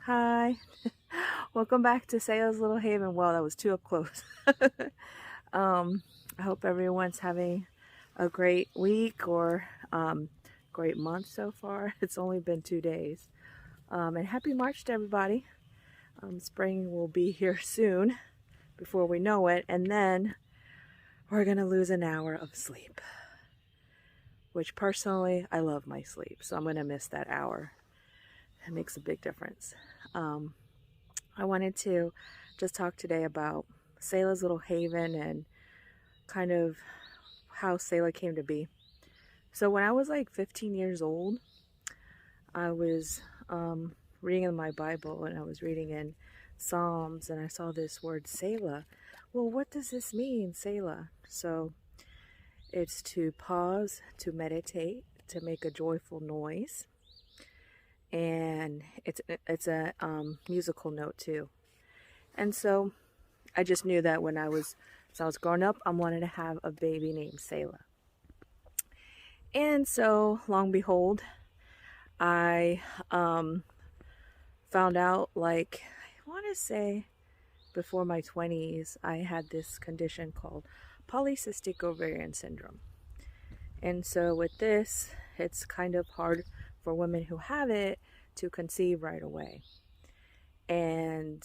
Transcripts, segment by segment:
Hi, welcome back to Selah's Little Haven. Well, that was too up close. I hope everyone's having a great week or great month so far. It's only been 2 days. And happy March to everybody. Spring will be here soon before we know it, and then we're going to lose an hour of sleep, which personally, I love my sleep, so I'm going to miss that hour. It makes a big difference. I wanted to just talk today about Selah's Little Haven and kind of how Selah came to be. So when I was like 15 years old, I was reading in my Bible, and I was reading in Psalms, and I saw this word Selah. Well, what does this mean, Selah? So it's to pause, to meditate, to make a joyful noise, and it's a musical note too. And so I just knew that when I was growing up, I wanted to have a baby named Selah. And so, long behold, I found out, like, I want to say before my 20s, I had this condition called polycystic ovarian syndrome. And so with this, it's kind of hard for women who have it to conceive right away. And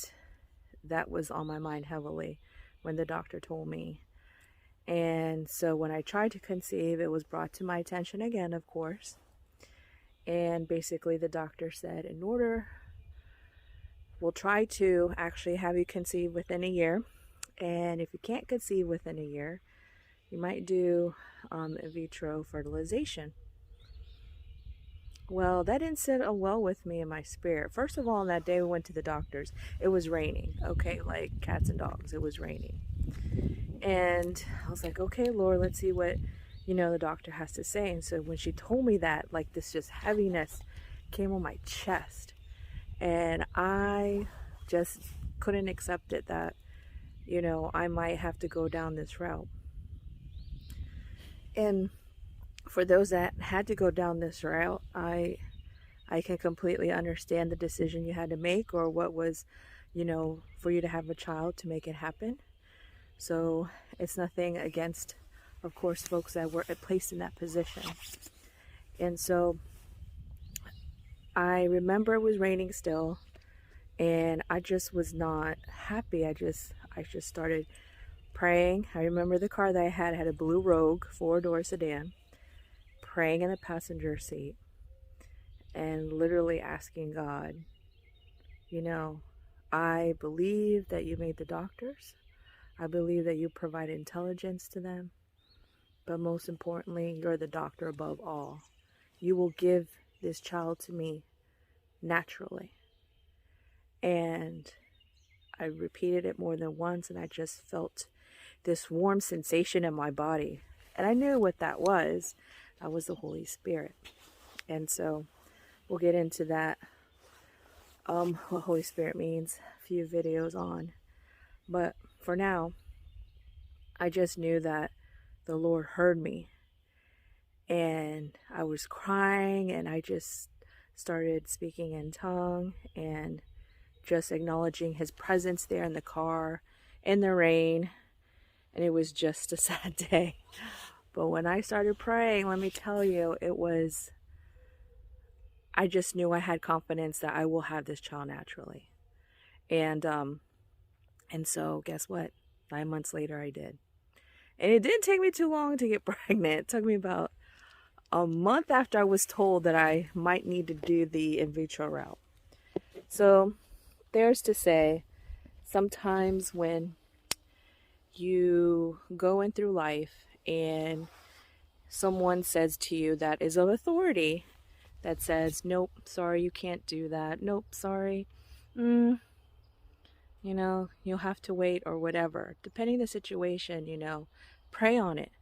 that was on my mind heavily when the doctor told me. And so when I tried to conceive, it was brought to my attention again, of course. And basically the doctor said, we'll try to actually have you conceive within a year. And if you can't conceive within a year, you might do in vitro fertilization. Well, that didn't sit well with me in my spirit. First of all, on that day we went to the doctor's, it was raining, okay, like cats and dogs, it was raining. And I was like, okay, Lord, let's see what, the doctor has to say. And so when she told me that, like this just heaviness came on my chest. And I just couldn't accept it that, I might have to go down this route. And for those that had to go down this route, I can completely understand the decision you had to make, or what was, for you to have a child to make it happen. So it's nothing against, of course, folks that were placed in that position. And so I remember it was raining still, and I just was not happy. I just started praying. I remember the car that I had a blue Rogue 4-door sedan, praying in the passenger seat and literally asking God, I believe that you made the doctors. I believe that you provide intelligence to them. But most importantly, you're the doctor above all. You will give this child to me naturally. And I repeated it more than once, and I just felt this warm sensation in my body. And I knew what that was. That was the Holy Spirit. And so we'll get into that, what Holy Spirit means, a few videos on. But for now, I just knew that the Lord heard me. And I was crying, and I just started speaking in tongue and just acknowledging his presence there in the car, in the rain. And it was just a sad day. But when I started praying, let me tell you, I just knew I had confidence that I will have this child naturally. And so guess what? 9 months later, I did. And it didn't take me too long to get pregnant. It took me about a month after I was told that I might need to do the in vitro route. So there's to say, sometimes when you going through life and someone says to you that is of authority, that says, nope, sorry, you can't do that. Nope, sorry. You'll have to wait, or whatever. Depending on the situation, pray on it.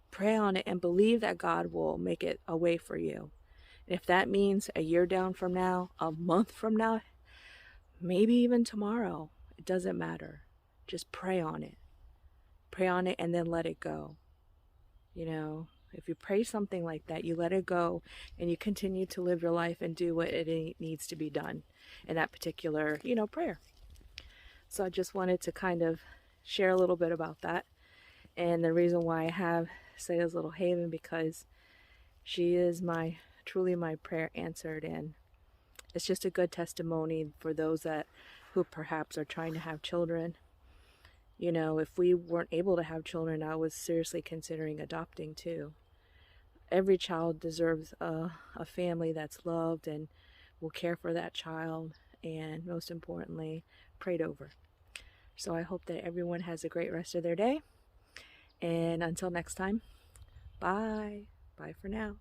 Pray on it and believe that God will make it a way for you. And if that means a year down from now, a month from now, maybe even tomorrow, it doesn't matter. Just pray on it. Pray on it and then let it go. If you pray something like that, you let it go and you continue to live your life and do what it needs to be done in that particular, prayer. So I just wanted to kind of share a little bit about that. And the reason why I have Selah's Little Haven, because she is truly my prayer answered, and it's just a good testimony for those who perhaps are trying to have children. If we weren't able to have children, I was seriously considering adopting too. Every child deserves a family that's loved and will care for that child, and most importantly, prayed over. So I hope that everyone has a great rest of their day. And until next time, bye. Bye for now.